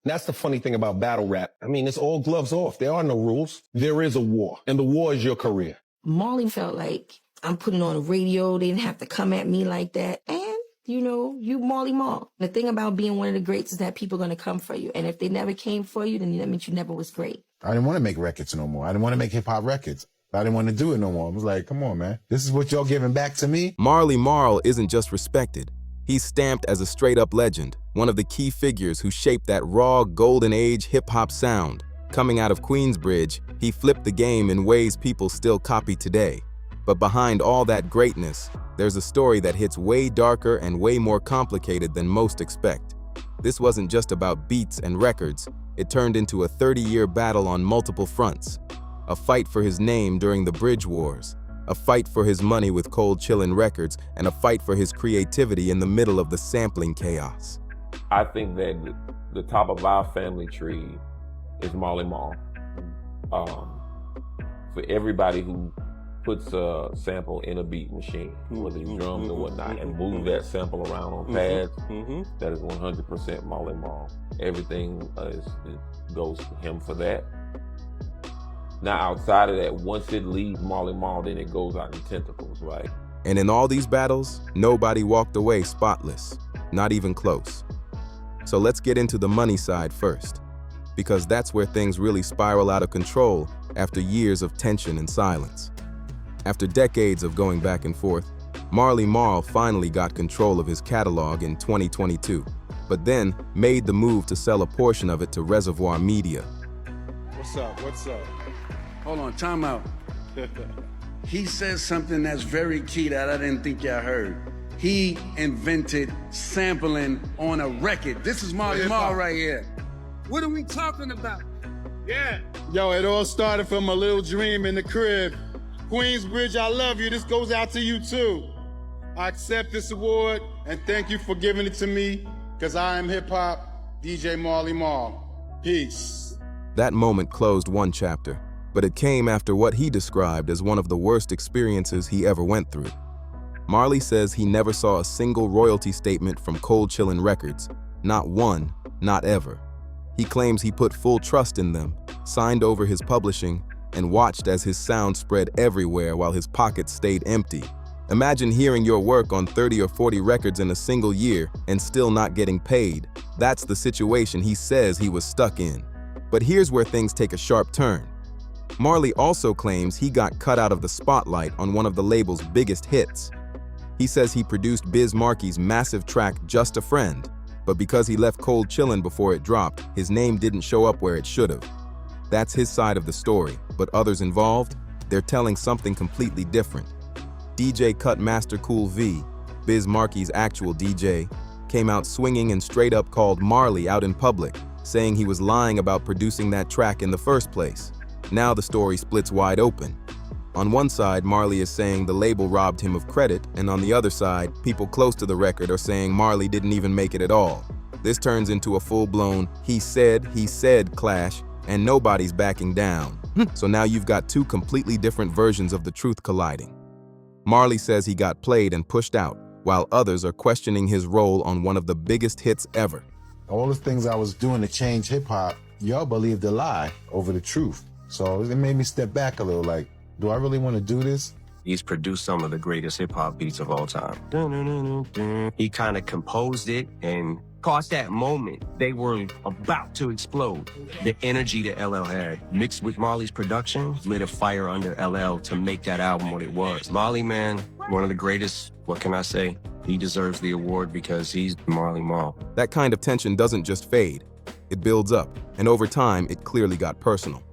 That's the funny thing about battle rap. I mean, it's all gloves off. There are no rules. There is a war, and the war is your career. Marley felt like I'm putting on the radio. They didn't have to come at me like that. And, you Marley Marl. The thing about being one of the greats is that people are going to come for you. And if they never came for you, then that means you never was great. I didn't want to make records no more. I didn't want to make hip-hop records. I didn't want to do it no more. I was like, come on, man. This is what y'all giving back to me? Marley Marl isn't just respected. He's stamped as a straight-up legend, one of the key figures who shaped that raw, golden age hip-hop sound. Coming out of Queensbridge, he flipped the game in ways people still copy today. But behind all that greatness, there's a story that hits way darker and way more complicated than most expect. This wasn't just about beats and records. It turned into a 30-year battle on multiple fronts. A fight for his name during the Bridge Wars, a fight for his money with Cold Chillin' Records, and a fight for his creativity in the middle of the sampling chaos. I think that the top of our family tree is Marley Marl. For everybody who puts a sample in a beat machine, whether it's drums or whatnot, and move that sample around on pads, that is 100% Marley Marl. Everything goes to him for that. Now, outside of that, once it leaves Marley Marl, then it goes out in tentacles, right? And in all these battles, nobody walked away spotless, not even close. So let's get into the money side first, because that's where things really spiral out of control after years of tension and silence. After decades of going back and forth, Marley Marl finally got control of his catalog in 2022, but then made the move to sell a portion of it to Reservoir Media. What's up? What's up? Hold on, time out. He says something that's very key that I didn't think y'all heard. He invented sampling on a record. This is Marley Marl right here. What are we talking about? Yeah. Yo, it all started from a little dream in the crib. Queensbridge, I love you. This goes out to you too. I accept this award and thank you for giving it to me, because I am hip hop DJ Marley Marl. Peace. That moment closed one chapter, but it came after what he described as one of the worst experiences he ever went through. Marley says he never saw a single royalty statement from Cold Chillin' Records, not one, not ever. He claims he put full trust in them, signed over his publishing, and watched as his sound spread everywhere while his pockets stayed empty. Imagine hearing your work on 30 or 40 records in a single year and still not getting paid. That's the situation he says he was stuck in. But here's where things take a sharp turn. Marley also claims he got cut out of the spotlight on one of the label's biggest hits. He says he produced Biz Markie's massive track, Just a Friend, but because he left Cold Chillin' before it dropped, his name didn't show up where it should have. That's his side of the story, but others involved, they're telling something completely different. DJ Cut Master Cool V, Biz Markie's actual DJ, came out swinging and straight up called Marley out in public, saying he was lying about producing that track in the first place. Now the story splits wide open. On one side, Marley is saying the label robbed him of credit, and on the other side, people close to the record are saying Marley didn't even make it at all. This turns into a full-blown he said clash, and nobody's backing down. So now you've got two completely different versions of the truth colliding. Marley says he got played and pushed out, while others are questioning his role on one of the biggest hits ever. All the things I was doing to change hip-hop, y'all believed the lie over the truth. So it made me step back a little, like, do I really want to do this? He's produced some of the greatest hip-hop beats of all time. He kind of composed it and caught that moment. They were about to explode. The energy that LL had, mixed with Marley's production, lit a fire under LL to make that album what it was. Marley, man, one of the greatest, what can I say? He deserves the award because he's Marley Marl. That kind of tension doesn't just fade. It builds up, and over time, it clearly got personal.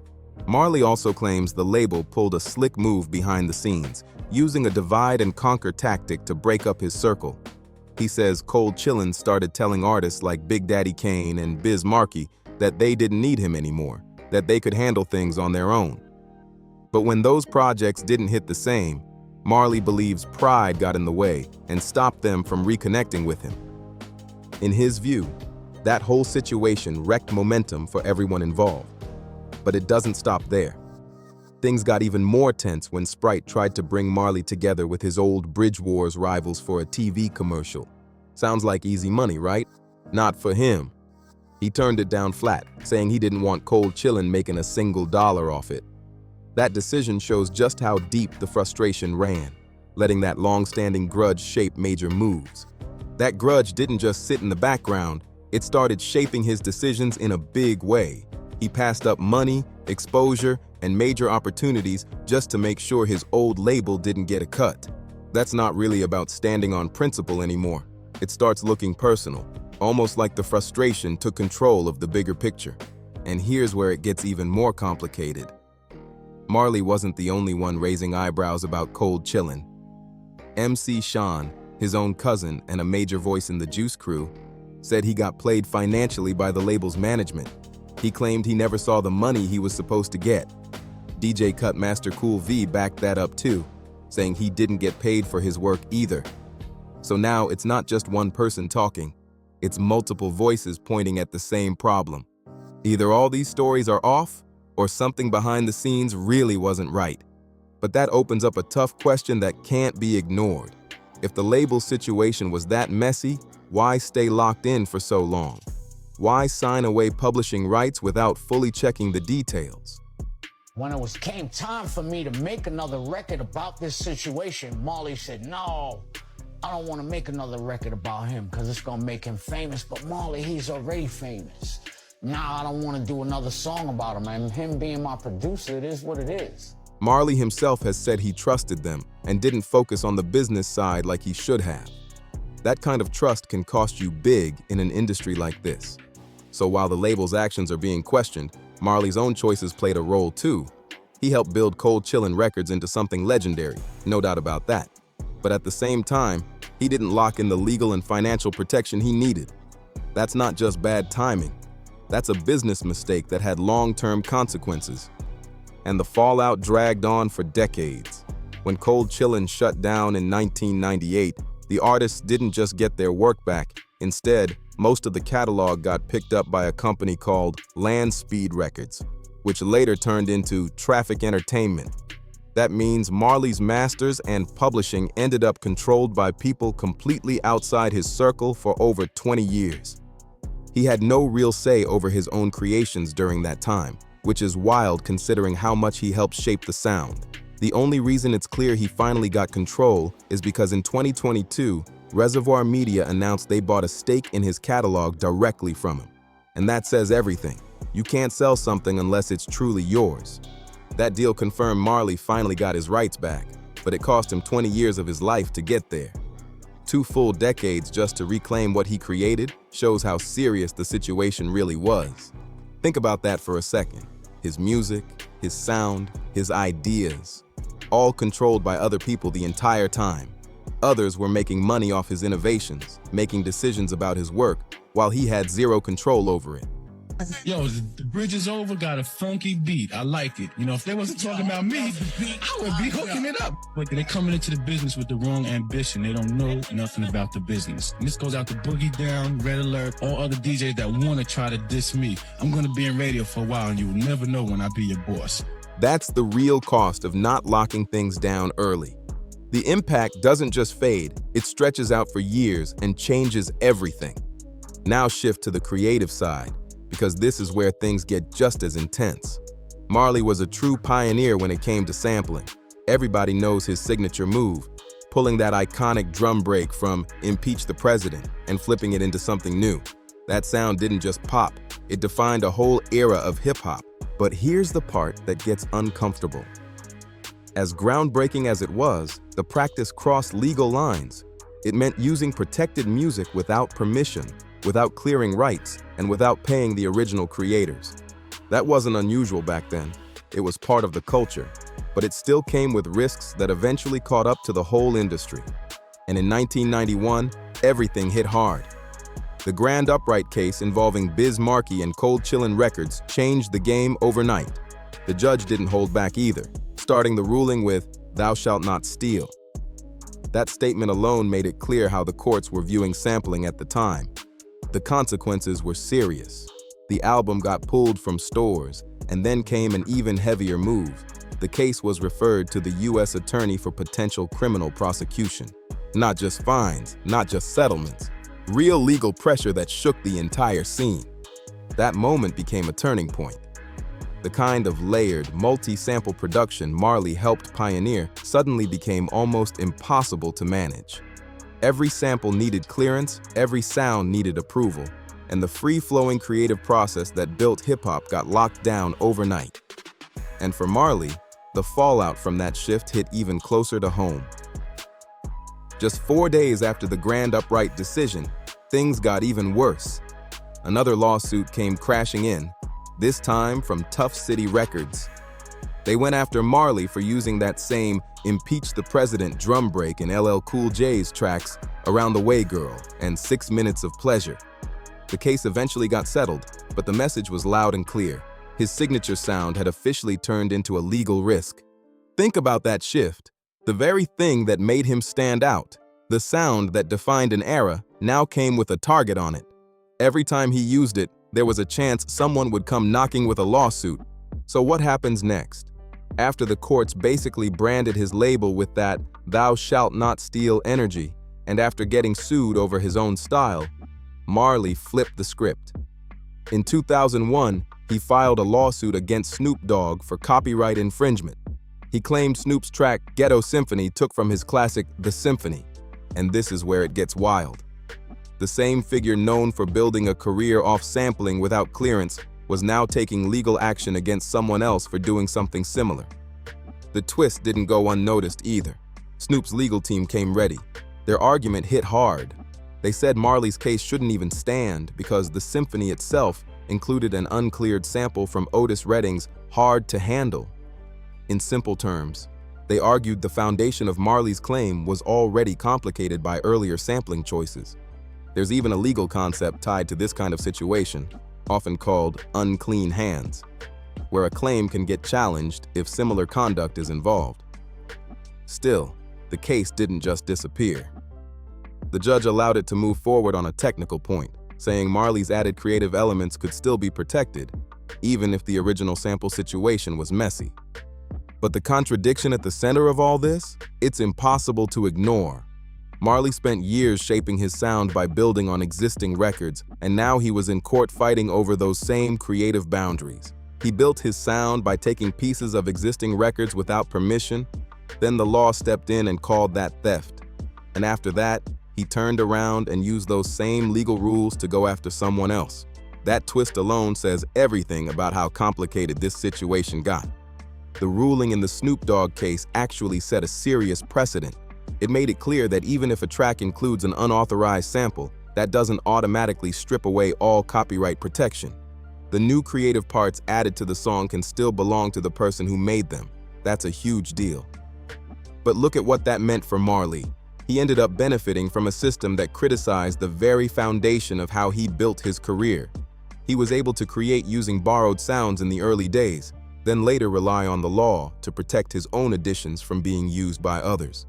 Marley also claims the label pulled a slick move behind the scenes, using a divide-and-conquer tactic to break up his circle. He says Cold Chillin' started telling artists like Big Daddy Kane and Biz Markie that they didn't need him anymore, that they could handle things on their own. But when those projects didn't hit the same, Marley believes pride got in the way and stopped them from reconnecting with him. In his view, that whole situation wrecked momentum for everyone involved. But it doesn't stop there. Things got even more tense when Sprite tried to bring Marley together with his old Bridge Wars rivals for a TV commercial. Sounds like easy money, right? Not for him. He turned it down flat, saying he didn't want Cold Chillin' making a single dollar off it. That decision shows just how deep the frustration ran, letting that long-standing grudge shape major moves. That grudge didn't just sit in the background, it started shaping his decisions in a big way. He passed up money, exposure, and major opportunities just to make sure his old label didn't get a cut. That's not really about standing on principle anymore. It starts looking personal, almost like the frustration took control of the bigger picture. And here's where it gets even more complicated. Marley wasn't the only one raising eyebrows about Cold Chillin'. MC Sean, his own cousin and a major voice in the Juice Crew, said he got played financially by the label's management. He claimed he never saw the money he was supposed to get. DJ Cutmaster Cool V backed that up too, saying he didn't get paid for his work either. So now it's not just one person talking, it's multiple voices pointing at the same problem. Either all these stories are off, or something behind the scenes really wasn't right. But that opens up a tough question that can't be ignored. If the label situation was that messy, why stay locked in for so long? Why sign away publishing rights without fully checking the details? When it came time for me to make another record about this situation, Marley said, no, I don't want to make another record about him because it's going to make him famous. But Marley, he's already famous. Now I don't want to do another song about him, and him being my producer, it is what it is. Marley himself has said he trusted them and didn't focus on the business side like he should have. That kind of trust can cost you big in an industry like this. So while the label's actions are being questioned, Marley's own choices played a role too. He helped build Cold Chillin' Records into something legendary, no doubt about that. But at the same time, he didn't lock in the legal and financial protection he needed. That's not just bad timing. That's a business mistake that had long-term consequences. And the fallout dragged on for decades. When Cold Chillin' shut down in 1998, the artists didn't just get their work back. Instead, most of the catalog got picked up by a company called Land Speed Records, which later turned into Traffic Entertainment. That means Marley's masters and publishing ended up controlled by people completely outside his circle for over 20 years. He had no real say over his own creations during that time, which is wild considering how much he helped shape the sound. The only reason it's clear he finally got control is because in 2022, Reservoir Media announced they bought a stake in his catalog directly from him. And that says everything. You can't sell something unless it's truly yours. That deal confirmed Marley finally got his rights back, but it cost him 20 years of his life to get there. 2 full decades just to reclaim what he created shows how serious the situation really was. Think about that for a second. His music, his sound, his ideas, all controlled by other people the entire time. Others were making money off his innovations, making decisions about his work, while he had zero control over it. Yo, the bridge is over, got a funky beat. I like it. You know, if they wasn't talking about me, I would be hooking it up. But they're coming into the business with the wrong ambition. They don't know nothing about the business. And this goes out to Boogie Down, Red Alert, all other DJs that want to try to diss me. I'm going to be in radio for a while, and you will never know when I be your boss. That's the real cost of not locking things down early. The impact doesn't just fade, it stretches out for years and changes everything. Now shift to the creative side, because this is where things get just as intense. Marley was a true pioneer when it came to sampling. Everybody knows his signature move, pulling that iconic drum break from Impeach the President and flipping it into something new. That sound didn't just pop, it defined a whole era of hip-hop. But here's the part that gets uncomfortable. As groundbreaking as it was, the practice crossed legal lines. It meant using protected music without permission, without clearing rights, and without paying the original creators. That wasn't unusual back then. It was part of the culture, but it still came with risks that eventually caught up to the whole industry. And in 1991, everything hit hard. The Grand Upright case involving Biz Markie and Cold Chillin' Records changed the game overnight. The judge didn't hold back either, starting the ruling with, "Thou shalt not steal." That statement alone made it clear how the courts were viewing sampling at the time. The consequences were serious. The album got pulled from stores, and then came an even heavier move. The case was referred to the U.S. Attorney for potential criminal prosecution. Not just fines, not just settlements. Real legal pressure that shook the entire scene. That moment became a turning point. The kind of layered, multi-sample production Marley helped pioneer suddenly became almost impossible to manage. Every sample needed clearance, every sound needed approval, and the free-flowing creative process that built hip-hop got locked down overnight. And for Marley, the fallout from that shift hit even closer to home. Just 4 days after the Grand Upright decision, things got even worse. Another lawsuit came crashing in, this time from Tough City Records. They went after Marley for using that same Impeach the President drum break in LL Cool J's tracks Around the Way Girl and 6 Minutes of Pleasure. The case eventually got settled, but the message was loud and clear. His signature sound had officially turned into a legal risk. Think about that shift. The very thing that made him stand out, the sound that defined an era, now came with a target on it. Every time he used it, there was a chance someone would come knocking with a lawsuit. So what happens next? After the courts basically branded his label with that "thou shalt not steal" energy, and after getting sued over his own style, Marley flipped the script. In 2001, he filed a lawsuit against Snoop Dogg for copyright infringement. He claimed Snoop's track Ghetto Symphony took from his classic The Symphony. And this is where it gets wild. The same figure known for building a career off sampling without clearance was now taking legal action against someone else for doing something similar. The twist didn't go unnoticed either. Snoop's legal team came ready. Their argument hit hard. They said Marley's case shouldn't even stand because the symphony itself included an uncleared sample from Otis Redding's Hard to Handle. In simple terms, they argued the foundation of Marley's claim was already complicated by earlier sampling choices. There's even a legal concept tied to this kind of situation, often called unclean hands, where a claim can get challenged if similar conduct is involved. Still, the case didn't just disappear. The judge allowed it to move forward on a technical point, saying Marley's added creative elements could still be protected, even if the original sample situation was messy. But the contradiction at the center of all this, it's impossible to ignore. Marley spent years shaping his sound by building on existing records, and now he was in court fighting over those same creative boundaries. He built his sound by taking pieces of existing records without permission. Then the law stepped in and called that theft. And after that, he turned around and used those same legal rules to go after someone else. That twist alone says everything about how complicated this situation got. The ruling in the Snoop Dogg case actually set a serious precedent. It made it clear that even if a track includes an unauthorized sample, that doesn't automatically strip away all copyright protection. The new creative parts added to the song can still belong to the person who made them. That's a huge deal. But look at what that meant for Marley. He ended up benefiting from a system that criticized the very foundation of how he built his career. He was able to create using borrowed sounds in the early days, then later rely on the law to protect his own additions from being used by others.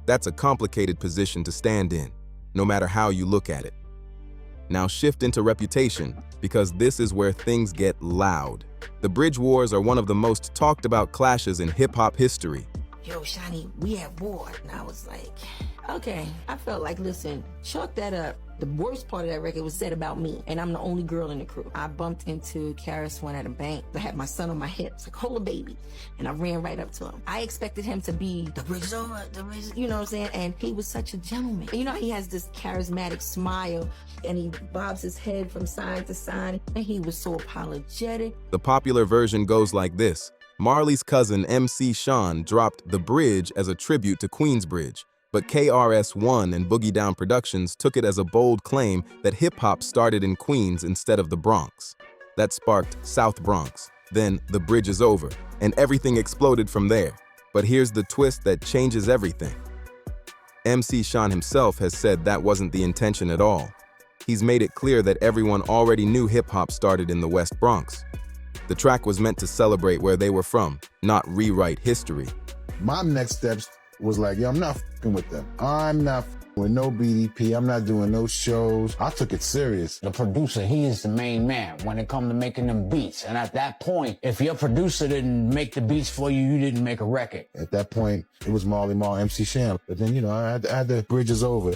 That's a complicated position to stand in, no matter how you look at it. Now shift into reputation, because this is where things get loud. The Bridge Wars are one of the most talked about clashes in hip-hop history. Yo, Shani, we at war. And I was like, okay. I felt like, listen, chalk that up. The worst part of that record was said about me, and I'm the only girl in the crew. I bumped into Karis one at a bank. I had my son on my hips, like, hold a baby. And I ran right up to him. I expected him to be, the bridge is over, the bridge, you know what I'm saying? And he was such a gentleman. And you know how he has this charismatic smile, and he bobs his head from side to side, and he was so apologetic. The popular version goes like this. Marley's cousin MC Sean dropped The Bridge as a tribute to Queensbridge, but KRS-One and Boogie Down Productions took it as a bold claim that hip-hop started in Queens instead of the Bronx. That sparked South Bronx, then The Bridge is Over, and everything exploded from there. But here's the twist that changes everything. MC Sean himself has said that wasn't the intention at all. He's made it clear that everyone already knew hip-hop started in the West Bronx. The track was meant to celebrate where they were from, not rewrite history. My next steps was like, yo, I'm not f***ing with them. I'm not f***ing with no BDP. I'm not doing no shows. I took it serious. The producer, he is the main man when it comes to making them beats. And at that point, if your producer didn't make the beats for you, you didn't make a record. At that point, it was Marley Marl, MC Sham. But then, I had the bridges over.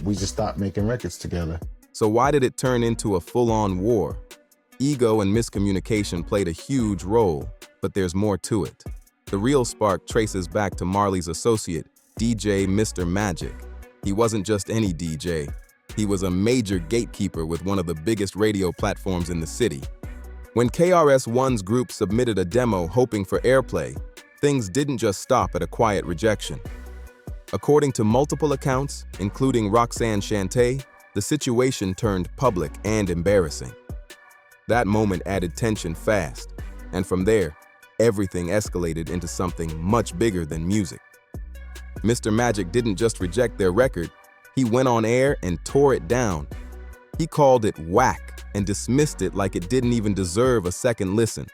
We just stopped making records together. So why did it turn into a full-on war? Ego and miscommunication played a huge role, but there's more to it. The real spark traces back to Marley's associate, DJ Mr. Magic. He wasn't just any DJ. He was a major gatekeeper with one of the biggest radio platforms in the city. When KRS-One's group submitted a demo hoping for airplay, things didn't just stop at a quiet rejection. According to multiple accounts, including Roxanne Shante, the situation turned public and embarrassing. That moment added tension fast, and from there, everything escalated into something much bigger than music. Mr. Magic didn't just reject their record, he went on air and tore it down. He called it whack and dismissed it like it didn't even deserve a second listen.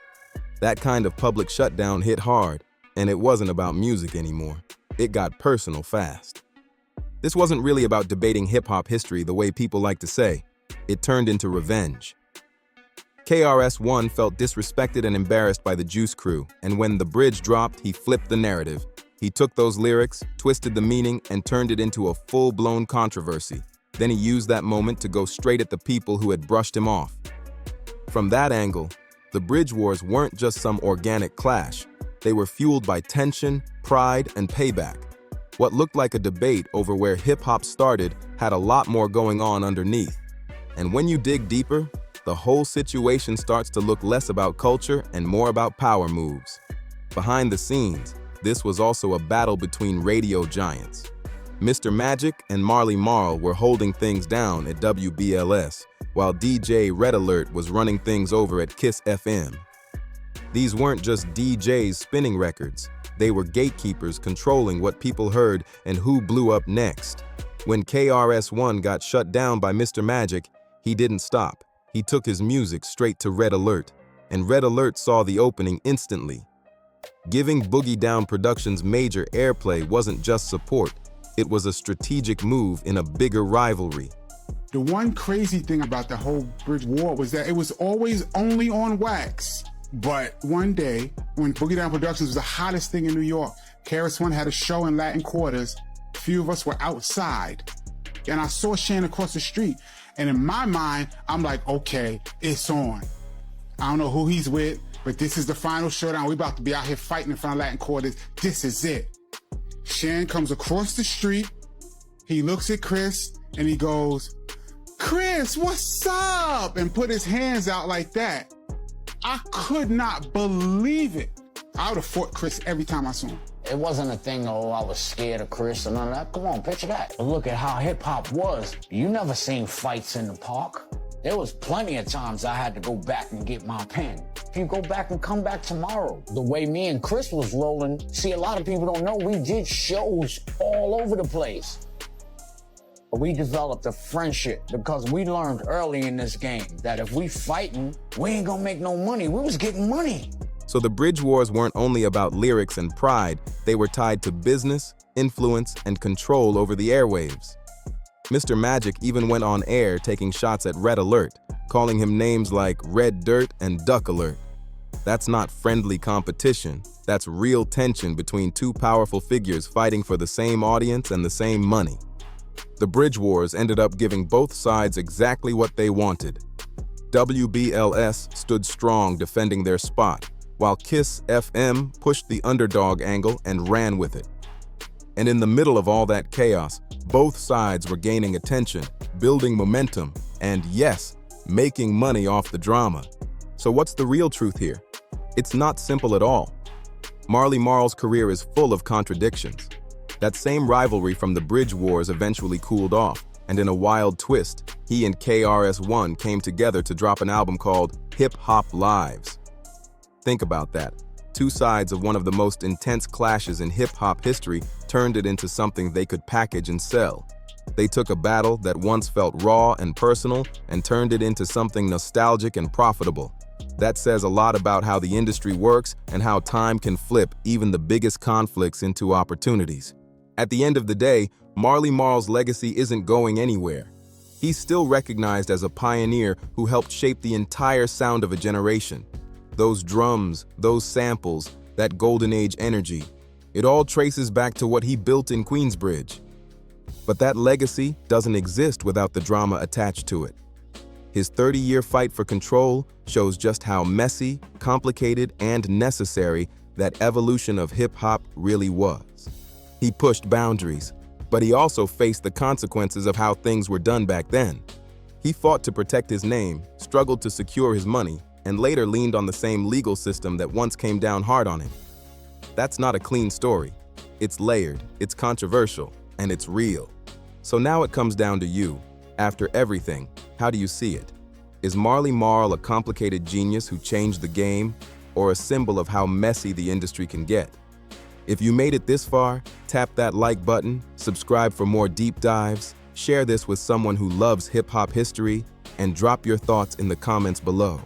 That kind of public shutdown hit hard, and it wasn't about music anymore. It got personal fast. This wasn't really about debating hip-hop history the way people like to say. It turned into revenge. KRS-One felt disrespected and embarrassed by the Juice Crew, and when the bridge dropped, he flipped the narrative. He took those lyrics, twisted the meaning, and turned it into a full-blown controversy. Then he used that moment to go straight at the people who had brushed him off. From that angle, the Bridge Wars weren't just some organic clash. They were fueled by tension, pride, and payback. What looked like a debate over where hip-hop started had a lot more going on underneath. And when you dig deeper, the whole situation starts to look less about culture and more about power moves. Behind the scenes, this was also a battle between radio giants. Mr. Magic and Marley Marl were holding things down at WBLS, while DJ Red Alert was running things over at Kiss FM. These weren't just DJs spinning records. They were gatekeepers controlling what people heard and who blew up next. When KRS-One got shut down by Mr. Magic, he didn't stop. He took his music straight to Red Alert, and Red Alert saw the opening instantly. Giving Boogie Down Productions major airplay wasn't just support, it was a strategic move in a bigger rivalry. The one crazy thing about the whole Bridge War was that it was always only on wax. But one day, when Boogie Down Productions was the hottest thing in New York, KRS-One had a show in Latin Quarters. A few of us were outside, and I saw Shan across the street. And in my mind, I'm like, okay, it's on. I don't know who he's with, but this is the final showdown. We about to be out here fighting in front of Latin Quarters. This is it. Shan comes across the street. He looks at Chris and he goes, "Chris, what's up?" And put his hands out like that. I could not believe it. I would have fought Chris every time I saw him. It wasn't a thing, oh, I was scared of Chris and none of that. Come on, picture that. But look at how hip-hop was. You never seen fights in the park. There was plenty of times I had to go back and get my pen. If you go back and come back tomorrow, the way me and Chris was rolling, see, a lot of people don't know, we did shows all over the place. But we developed a friendship because we learned early in this game that if we fighting, we ain't gonna make no money. We was getting money. So the Bridge Wars weren't only about lyrics and pride, they were tied to business, influence, and control over the airwaves. Mr. Magic even went on air taking shots at Red Alert, calling him names like Red Dirt and Duck Alert. That's not friendly competition, that's real tension between two powerful figures fighting for the same audience and the same money. The Bridge Wars ended up giving both sides exactly what they wanted. WBLS stood strong defending their spot, while Kiss FM pushed the underdog angle and ran with it. And in the middle of all that chaos, both sides were gaining attention, building momentum, and yes, making money off the drama. So what's the real truth here? It's not simple at all. Marley Marl's career is full of contradictions. That same rivalry from the Bridge Wars eventually cooled off, and in a wild twist, he and KRS-One came together to drop an album called Hip Hop Lives. Think about that. Two sides of one of the most intense clashes in hip-hop history turned it into something they could package and sell. They took a battle that once felt raw and personal and turned it into something nostalgic and profitable. That says a lot about how the industry works and how time can flip even the biggest conflicts into opportunities. At the end of the day, Marley Marl's legacy isn't going anywhere. He's still recognized as a pioneer who helped shape the entire sound of a generation. Those drums, those samples, that golden age energy, it all traces back to what he built in Queensbridge. But that legacy doesn't exist without the drama attached to it. His 30-year fight for control shows just how messy, complicated, and necessary that evolution of hip-hop really was. He pushed boundaries, but he also faced the consequences of how things were done back then. He fought to protect his name, struggled to secure his money, and later leaned on the same legal system that once came down hard on him. That's not a clean story. It's layered, it's controversial, and it's real. So now it comes down to you. After everything, how do you see it? Is Marley Marl a complicated genius who changed the game, or a symbol of how messy the industry can get? If you made it this far, tap that like button, subscribe for more deep dives, share this with someone who loves hip-hop history, and drop your thoughts in the comments below.